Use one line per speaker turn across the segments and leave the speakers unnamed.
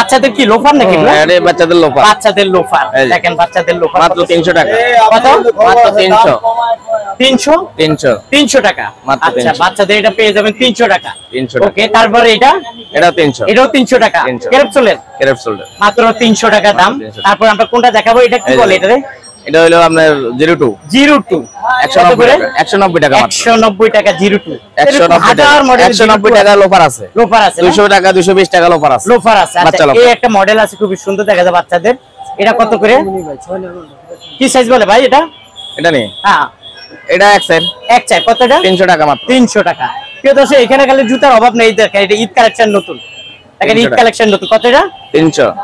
বাচ্চাদের কি লোফার নাকি?
এটা বাচ্চাদের লোফার।
বাচ্চাদের লোফার দেখেন, বাচ্চাদের লোফার
মাত্র 300 টাকা।
কত?
মাত্র 300
300
300
300 টাকা। আচ্ছা, বাচ্চাদের এটা পেয়ে যাবেন 300 টাকা। ওকে, তারপরে এটা
300,
এটাও 300 টাকা। ক্যাপসুলের মাত্র 300 টাকা দাম। তারপর আমরা কোনটা দেখাবো? এটা কি বলে এটারে?
এটা হলো আপনার 02 190 টাকা মাত্র।
190 টাকা 02
190 টাকা লোফার আছে। 200 টাকা 220 টাকা লোফার আছে।
আচ্ছা, এই একটা মডেল আছে খুব সুন্দর দেখা যায় বাচ্চাদের। এটা কত করে? কি সাইজ বলে ভাই এটা?
এটা নেই।
হ্যাঁ,
এটা এক সাইজ
কত? এটা
300 টাকা মাত্র।
300 টাকা। কেউ দর্শক এখানে খালি জুতার অভাব নেই। দেখেন এটা ঈদ কালেকশন নতুন। দেখেন ঈদ কালেকশন নতুন। কত এটা?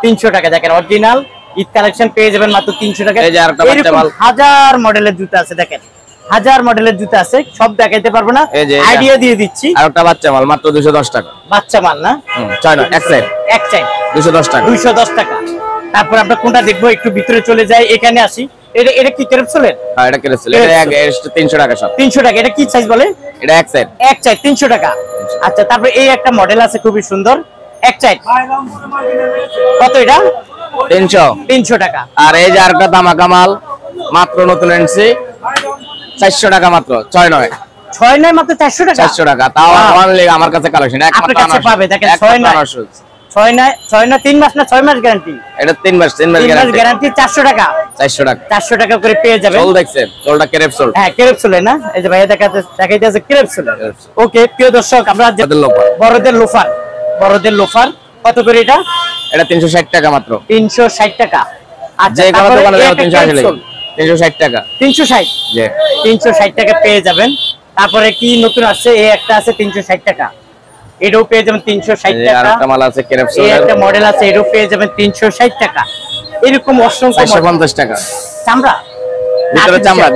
300 টাকা। দেখেন অরিজিনাল ঈদ কালেকশন পেয়ে যাবেন মাত্র 300 টাকা।
এই যে আরেকটা বাচ্চা মাল,
হাজার মডেলের জুতা আছে। দেখেন হাজার মডেলের জুতা আছে, সব দেখাইতে পারবো না, আইডিয়া দিয়ে দিচ্ছি।
আরেকটা বাচ্চা মাল মাত্র 210 টাকা।
বাচ্চা মাল না?
না, এক সাইড 210 টাকা।
210 টাকা। তারপর আমরা কোনটা দেখবো? একটু ভিতরে চলে যাই, এখানে আসি। এটা কি ক্যাপসুলের?
হ্যাঁ, এটা ক্যাপসুল। এটা 300 টাকা সব। 300
টাকা। এটা কি সাইজ বলে?
এটা এক সাইড
300 টাকা। আচ্ছা, তারপর এই একটা মডেল আছে খুবই সুন্দর, এক সাইড। কত এটা? 300 টাকা।
আর এই যে আরেকটা দামাকা মাল মাত্র নতুন এনসি 400 টাকা মাত্র।
69 মাত্র 400 টাকা।
400 টাকা। তাও অনলি আমার কাছে কালেকশন
আপনার কাছে পাবে। দেখেন 69 3 মাস না 6 মাস গ্যারান্টি?
এটা 3 মাস
গ্যারান্টি। 400 টাকা। 400 টাকা করে পেয়ে যাবেন।
চল দেখছেন? চলটা ক্যাপসুল।
হ্যাঁ, ক্যাপসুলে না? এই যে ভাইয়া দেখাইতেছে ক্যাপসুল। ওকে, প্রিয় দর্শক, আমরা বড়দের লোফার কত করে এটা?
এটা 360 টাকা মাত্র।
360 টাকা। আচ্ছা,
যে কোনো দোকানে 360 টাকা।
360 টাকা পেয়ে যাবেন। তারপরে কি নতুন আসছে? এই একটা আছে 360 টাকা, এটাও পেয়ে যাবেন 360 টাকা।
আরেকটা মাল আছে ক্যাপসুল,
এই একটা মডেল আছে, এটাও পেয়ে যাবেন 360 টাকা। এরকম অসংখ্য
450 টাকা।
চামড়া,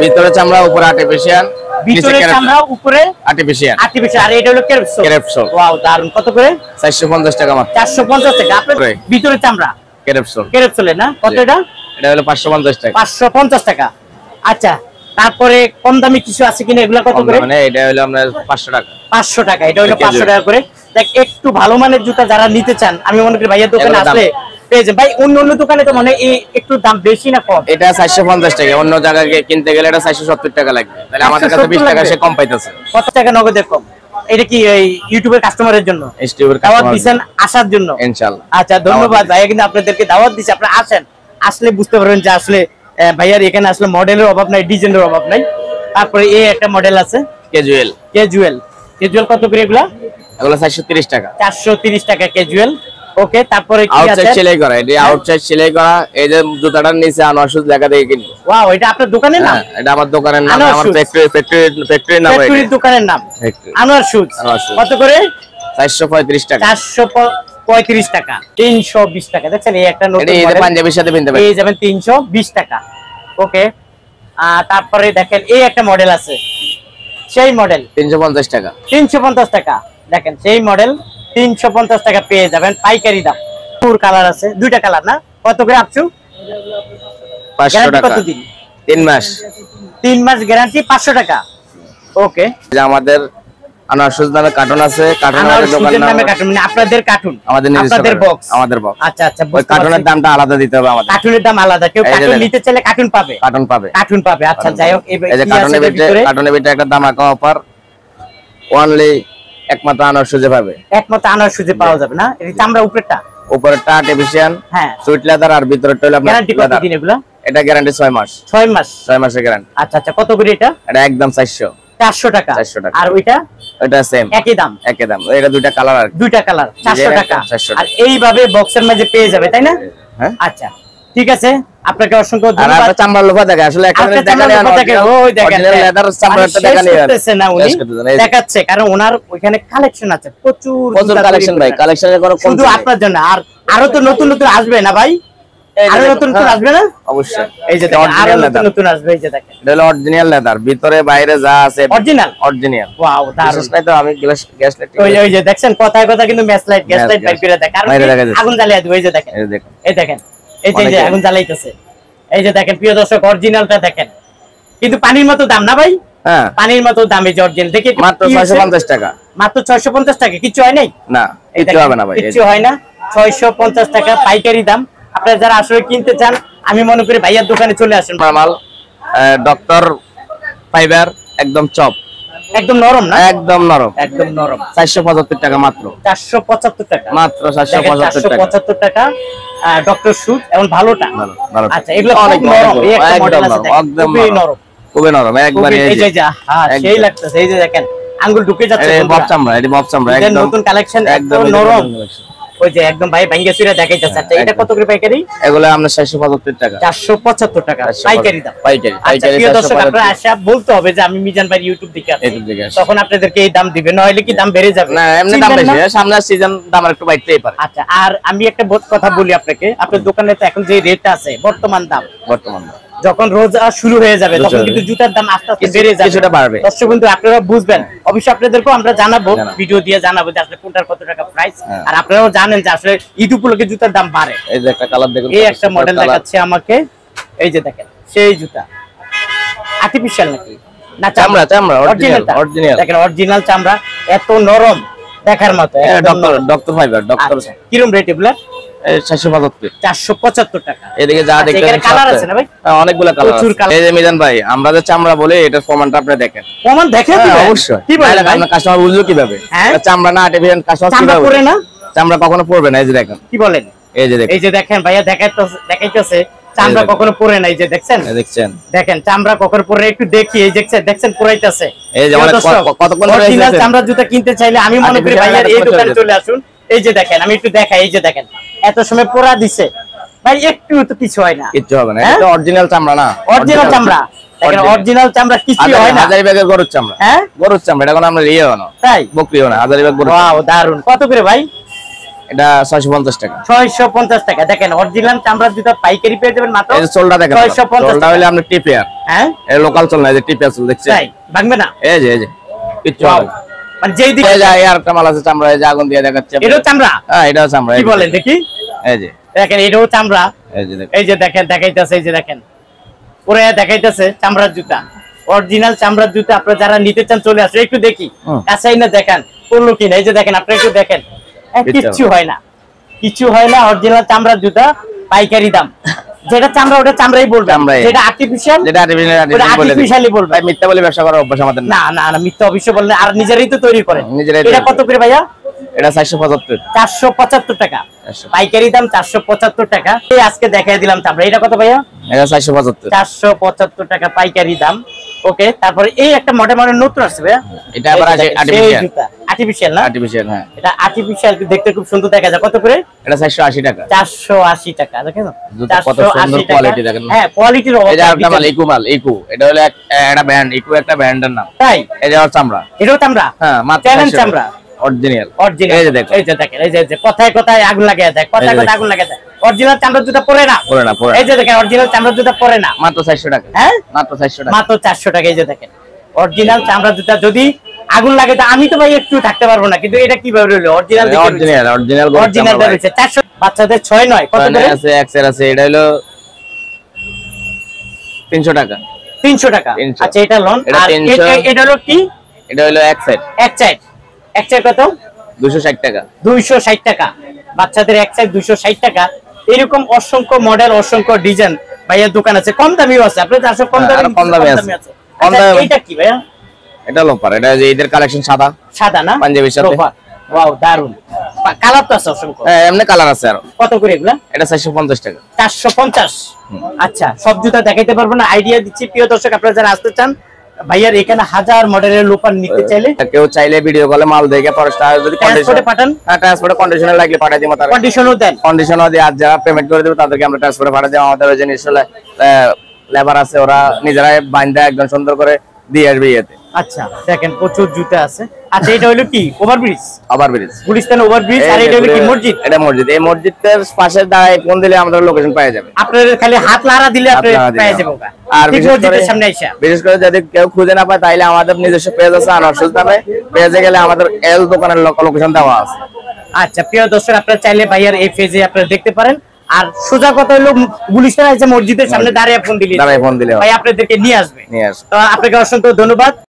ভিতরে চামড়া, উপরে আর্টিফিশিয়াল।
ভিতরে চামড়া, উপরে
আর্টিফিশিয়াল।
আর এটা হলো ক্যাপসুল। ওয়াও, দারুন। কত করে?
450 টাকা মাত্র।
450 টাকা। আপনার ভিতরে চামড়া, ক্যাপসুলে না? কত এটা?
এটা হলো 550 টাকা।
550 টাকা। আচ্ছা, তারপরে কম দামি কিছু আছে কিনা? এগুলা কত করে?
মানে এটা হলো আপনার 500 টাকা।
500 টাকা। এটা হলো 500 টাকা করে। দেখ, একটু ভালো মানের জুতা যারা নিতে চান, আমি মনে করি ভাইয়ের দোকানে আসলে পেয়ে যাবেন। ভাই, অন্য দোকানে তো মানে একটু দাম বেশি না কম?
এটা 450 টাকা। অন্য জায়গায় কিনতে গেলে এটা 470 টাকা লাগবে। তাহলে আমাদের কাছে 20 টাকা সে কম পাইতেছে।
কত টাকা নগদের কম? এটা কি এই ইউটিউবের কাস্টমারের জন্য? দাওয়াত দিবেন আসার জন্য ইনশাআল্লাহ। আচ্ছা, ধন্যবাদ ভাইয়া, কিন্তু আপনাদেরকে দাওয়াত দিছি, আপনারা আসেন, আসলে বুঝতে পারবেন যে আসলে ভাইয়ার এখানে আসলে মডেলের অভাব নাই, ডিজাইনের অভাব নাই। তারপরে এই একটা মডেল আছে ক্যাজুয়াল। কত করে এগুলা?
এগুলা 430 টাকা।
430 টাকা ক্যাজুয়াল। ওকে, তারপরে কি আছে?
আউটসাইড সেলাই করা। এটা আউটসাইড সেলাই করা। এই যে জুতাটার নিচে আনোয়ার শুজ লেখা দিয়ে কিনবো।
ওয়াও, এটা আপনার দোকানের নাম?
এটা আমার দোকানের নাম, আমার ফ্যাক্টরির নাম।
ফ্যাক্টরির দোকানের নাম আনোয়ার শুজ। কত করে?
435 টাকা।
435 টাকা। 320 টাকা। দেখছেন, এই একটা নতুন মডেল,
এটা পাঞ্জাবির সাথে কিনতে পারেন।
এই যাবেন 320 টাকা। ওকে, তারপরে দেখেন এই একটা মডেল আছে, সেই মডেল
350 টাকা।
350 টাকা। দেখেন সেই মডেল 350 টাকা পেয়ে যাবেন পাইকারি দাম। পুর কালার আছে, দুইটা কালার না? কত করে আপচু?
500 টাকা।
কতদিন?
3 মাস।
3 মাস গ্যারান্টি, 500 টাকা। ওকে,
আমাদের আনোয়ার শুজ নামে কার্টুন আছে। কার্টুনের দোকান নামে
কার্টুন, মানে আপনাদের কার্টুন,
আমাদের বক্স। আচ্ছা, ওই কার্টুনের দামটা আলাদা দিতে হবে আমাদের।
কার্টুনের দাম আলাদা। কেউ কার্টুন নিতে চাইলে কার্টুন পাবে। আচ্ছা, যাই হোক,
এই যে কার্টুনের ভিতরে একটা দামাকা অফার, অনলি একমাত্র আনোয়ার শুজে পাবে।
একমাত্র আনোয়ার শুজে পাওয়া যাবে না? এই চামড়া উপরেরটা
আর্টিফিশিয়াল,
হ্যাঁ,
সুইট লেদার, আর ভিতরটা হলো আপনার
গ্যারান্টি কত দিন এগুলা?
এটা গ্যারান্টি 6 মাস।
6
মাসের গ্যারান্টি।
আচ্ছা, কত করে এটা?
এটা একদম 400
টাকা। আর ওইটা?
এটা সেম, একই দাম। এটা দুইটা কালার, আর
দুইটা কালার 400 টাকা। আর এইভাবে বক্সের মাঝে পেয়ে যাবে, তাই না?
হ্যাঁ,
আচ্ছা, ঠিক আছে, আপনাকে অসংখ্য ধন্যবাদ।
আর চামড়া লোফা দেখে আসলে এখানে লেদার চামড়াটা দেখানি
না, উনি দেখাচ্ছে কারণ ওনার ওখানে কালেকশন আছে, প্রচুর
কালেকশন ভাই। কালেকশনের কোনো কম
শুধু আপনার জন্য। আর আরো তো নতুন আসবে না ভাই? আরো নতুন আসবে না?
অবশ্যই।
এই যে আরো নতুন আসবে, এই যে দেখেন,
এটা হলো অরিজিনাল লেদার, ভিতরে বাইরে যা আছে অরিজিনাল। ওয়াও, দারুণ। তো আমি গ্যাস লাইট,
ওই যে দেখছেন, কথায় কথা কিন্তু গ্যাস লাইট বাইর করে দেয়, কারণ আগুন জ্বালিয়ে দেয়। এই যে দেখেন, এই যে আগুন জ্বালাইতেছে। এই যে দেখেন, প্রিয় দর্শক, অরিজিনালটা দেখেন, কিন্তু পানির মতো দাম না ভাই?
হ্যাঁ,
পানির মতো দাম। এই যে অরিজিনাল দেখি, মাত্র 650 টাকা। মাত্র 650 টাকা। কিছু হয় নাই?
না, কিছু হবে না ভাই,
কিছু হয় না। 650 টাকা পাইকারি দাম। আপনারা যারা আসলে কিনতে চান আমি মনে করি ভাইয়ার দোকানে চলে আসেন।
মাল ডক্টর ফাইবার একদম চপ,
একদম নরম না?
একদম নরম,
একদম নরম।
475 টাকা মাত্র,
475 টাকা
মাত্র 475 টাকা।
475 টাকা ডক্টর শুট এবং ভালোটা।
ভালোটা।
আচ্ছা, এগুলো অনেক নরম। এই একটা মডেল আছে দেখেন, খুবই নরম,
খুবই নরম একবারে।
এই যে হ্যাঁ সেই লাগতেছে। এই যে দেখেন আঙ্গুল ঢুকে যাচ্ছে।
এই বব চামড়া, এটি বব চামড়া একদম
নতুন কালেকশন, একদম নরম। ওই যে একদম ভাই ভাঙ্গা চুরা দেখাইতেছে। আচ্ছা, এটা কত করে পাইকারি?
এগুলো আমরা 475 টাকা,
475 টাকা পাইকারি দাম।
পাইকারি
পাইকারি। প্রিয় দর্শক, আপনারা আশা বলতে হবে যে আমি মিজান ভাই ইউটিউব দেখে আসছি, তখন আপনাদেরকে এই দাম দিবেন, নইলে কি দাম বেড়ে যাবে?
না, এমনি দাম বেশি, সামনে সিজন দাম একটু বাড়তেই পারে।
আচ্ছা, আর আমি একটা কথা বলি আপনাকে, আপনার দোকানে তো এখন যে রেট আছে বর্তমান দাম, যখন রোজা শুরু হয়ে যাবে তখন কিন্তু জুতার দাম আস্তে আস্তে বেড়ে যাবে, কিছুটা বাড়বে। দর্শক কিন্তু আপনারা বুঝবেন, অবশ্যই আপনাদেরকেও আমরা জানাবো, ভিডিও দিয়ে জানাবো যে আসলে কোনটার কত টাকা প্রাইস। আর আপনারাও জানেন যে আসলে ঈদ উপলক্ষে জুতার দাম বাড়ে।
এই যে একটা কালার দেখুন,
এই একটা মডেল দেখাচ্ছে আমাকে, এই যে দেখেন সেই জুতা। আর্টিফিশিয়াল নাকি না চামড়া? চামড়া অরিজিনাল, অরিজিনাল। দেখেন অরিজিনাল চামড়া, এত নরম দেখার মতো।
Doctor fibre, doctor.
কিরকম রেট এগুলা?
475
টাকা।
এদিকে যা দেখেন
কালার আছে না ভাই?
অনেকগুলো কালার আছে। এই যে মিজান ভাই, আমরা যে চামড়া বলে এটার প্রমাণটা আপনি দেখেন।
প্রমাণ দেখেন দিবেন?
অবশ্যই।
কি বলেন ভাই?
আপনার কাস্টমার বুঝলো কিভাবে? চামড়া না আর্টিফিশিয়াল, কাস্টমার কিভাবে
পরে না?
চামড়া কখনো পড়বে না। এই যে দেখেন। কি
বলেন?
এই যে দেখেন,
এই যে দেখেন ভাইয়া দেখাইতেছে চামড়া কখনো পরে না। এই যে দেখছেন, দেখছেন, দেখেন চামড়া কখনো পরে, একটু দেখি। এই দেখছেন পুরাইতেছে। এই যে কতক্ষণ অরিজিনাল চামড়া জুতা কিনতে চাইলে আমি মনে করি ভাইয়ার এই দোকানে চলে আসুন। এই যে দেখেন, আমি একটু দেখাই। এই যে দেখেন এত সময় পোড়া দিছে ভাই, একটু তো কিছু হয় না,
কিছু হবে না। এটা অরিজিনাল চামড়া না,
অরিজিনাল চামড়া। দেখেন অরিজিনাল চামড়া কিছু হয় না।
হাজারিবাগের গরুর চামড়া। হ্যাঁ, গরুর চামড়া। এটা কোন আমরা রিয়ে না, তাই বকরিও না, হাজারিবাগ গরুর। ওয়াও, দারুন। কত করে ভাই? এটা 650 টাকা। 650 টাকা। দেখেন অরিজিনাল চামড়ার জুতা পাইকারি পেয়ে যাবেন মাত্র। এই যে সোলটা দেখেন, 650 টাকা। সোলটা হলো আমরা টিপিয়ার। হ্যাঁ, এই লোকাল সোল না, এই যে টিপিয়ার সোল দেখছেন? তাই ভাঙবে না? এই যে কিছু হবে মানে যেই দিকে যায়। আর একটা মাল আছে চামড়া, এই যে আগুন দিয়ে দেখাচ্ছে। এটাও চামড়া? হ্যাঁ, এটাও চামড়া। কি বলেন দেখি? এই যে দেখেন, এটাও চামড়া। এই যে দেখেন দেখাইতেছে, এই যে দেখেন পুরো দেখাইতেছে চামড়ার জুতা, অরিজিনাল চামড়ার জুতা। আপনারা যারা নিতে চান চলে আসুন। একটু দেখি কাছেই না, দেখেন পড়লো কিনা। এই যে দেখেন, আপনারা একটু দেখেন, কিচ্ছু হয় না, কিছু হয় না। অরিজিনাল চামড়ার জুতা পাইকারি দাম। যেটা চামড়া ওটা চামড়াই বলবে, যেটা আর্টিফিশিয়াল যেটা আর্টিফিশিয়ালি বলবে। মিথ্যা বলে ব্যবসা করার অভ্যাস আমাদের না। না না, মিথ্যা অবশ্যই বললে, আর নিজেরাই তো তৈরি করেন। এটা কত করে ভাইয়া? এটা 475 টাকা পাইকারি দাম, 475 টাকা। এই আজকে দেখাই দিলাম চামড়া। এটা কত ভাইয়া? এটা 475 টাকা পাইকারি দাম। ওকে, তারপরে এই একটা মডেল নতুন আসছে ভাইয়া, এটা আবার আর্টিফিশিয়াল না? আর্টিফিশিয়াল, হ্যাঁ, এটা আর্টিফিশিয়াল, দেখতে খুব সুন্দর দেখা যায়। কত করে? এটা 480 টাকা। 480 টাকা। দেখেন কত সুন্দর কোয়ালিটি, দেখেন। হ্যাঁ, কোয়ালিটির অভাব। এটা একটা মাল ইকো মাল, ইকো। এটা হলো একটা ব্র্যান্ড, ইকো একটা ব্র্যান্ডের নাম। তাই? এটা আর চামড়া, এটাও চামড়া। হ্যাঁ, মাত্র চামড়া, অরিজিনাল, অরিজিনাল। এই যে দেখেন, এই যে দেখেন, এই যে কথায় কথায় আগুন লাগিয়ে দেয়, কথায় কথায় আগুন লাগিয়ে দেয়। অরিজিনাল চামড়ার জুতা পরে না, পরে না, পরে। এই যে দেখেন, অরিজিনাল চামড়ার জুতা পরে না, মাত্র 400 টাকা। হ্যাঁ, মাত্র 400 টাকা, মাত্র 400 টাকা। এই যে দেখেন অরিজিনাল চামড়ার জুতা, যদি আগুন লাগে তো আমি তো ভাই একটু থাকতে পারবো না, কিন্তু এটা কিভাবে হলো? অরিজিনাল, অরিজিনাল, অরিজিনাল, অরিজিনাল রয়েছে। 400। বাচ্চাদের 6 9 কত করে আছে? এক্সেল আছে, এটা হলো 300 টাকা। 300 টাকা। আচ্ছা, এটা লোন। আর এটা হলো কি? এটা হলো এক সাইড, এক সাইড, এক সাইড কত? 260 টাকা। 260 টাকা। বাচ্চাদের এক সাইড 260 টাকা। এরকম অসংখ্য মডেল, অসংখ্য ডিজাইন ভাইয়ের দোকান আছে। কম দামিও আছে, আপনাদের আসলে কম দামি আছে, কম দামি আছে। এটা কি ভাইয়া? এটা লোপার। এটা যে এদের কালেকশন সাদা, সাদা না, পাঞ্জাবির সাথে। ওয়াও, দারুন। কালার তো আছে অসংখ্য। হ্যাঁ, এমনি কালার আছে আরো। কত করে এগুলা? এটা 450 টাকা। 450। আচ্ছা, সব জুতা দেখাইতে পারবো না, আইডিয়া দিচ্ছি। প্রিয় দর্শক, আপনারা যারা আসতে চান ভাইয়ার এখানে হাজার মডেলের লোপার নিতে চাইলে, কেউ চাইলে ভিডিও কলে মাল দেখে যদি ট্রান্সপোর্টে পাঠান, হ্যাঁ, ট্রান্সপোর্টে কন্ডিশনাল লাগলে পাঠিয়ে দিই। মাত্র কন্ডিশনও দেন, কন্ডিশনও দিয়ে। আর যারা পেমেন্ট করে দেবে তাদেরকে আমরা ট্রান্সপোর্টে পাঠিয়ে দিই। আমাদের ওই যে নিশ্চয় লেবার আছে, ওরা নিজেরাই বাইন্দা একদম সুন্দর করে দিয়ে আসবে ইয়েতে। আচ্ছা, দেখেন প্রচুর জুতা আছে। আচ্ছা, এটা হলো কি? Overbridge, overbridge, Gulistan overbridge. আর এটা হলো কি? মসজিদ। এটা মসজিদ। এই মসজিদের পাশে দাঁড়ায় ফোন দিলে আমাদের লোকেশন পাওয়া যাবে। আপনাদের খালি হাত লাড়া দিলে আপনি পেয়ে যাবেন। আর মসজিদের সামনে আইসা, বিশেষ করে যদি কেউ খুঁজে না পায়, তাইলে আমাদের নিজস্ব পেজ আছে আনোয়ার সুলতানে, পেজে গেলে আমাদের এল দোকানের লোকেশন দেওয়া আছে। আচ্ছা, প্রিয় দর্শক, আপনারা চাইলে ভাইয়ার এই পেজে আপনারা দেখতে পারেন। আর সোজা কথা হলো গুলিস্তান আছে মসজিদের সামনে দাঁড়িয়ে ফোন দিলে ভাই আপনাদেরকে নিয়ে আসবে। তো আপনাকে অসংখ্য ধন্যবাদ।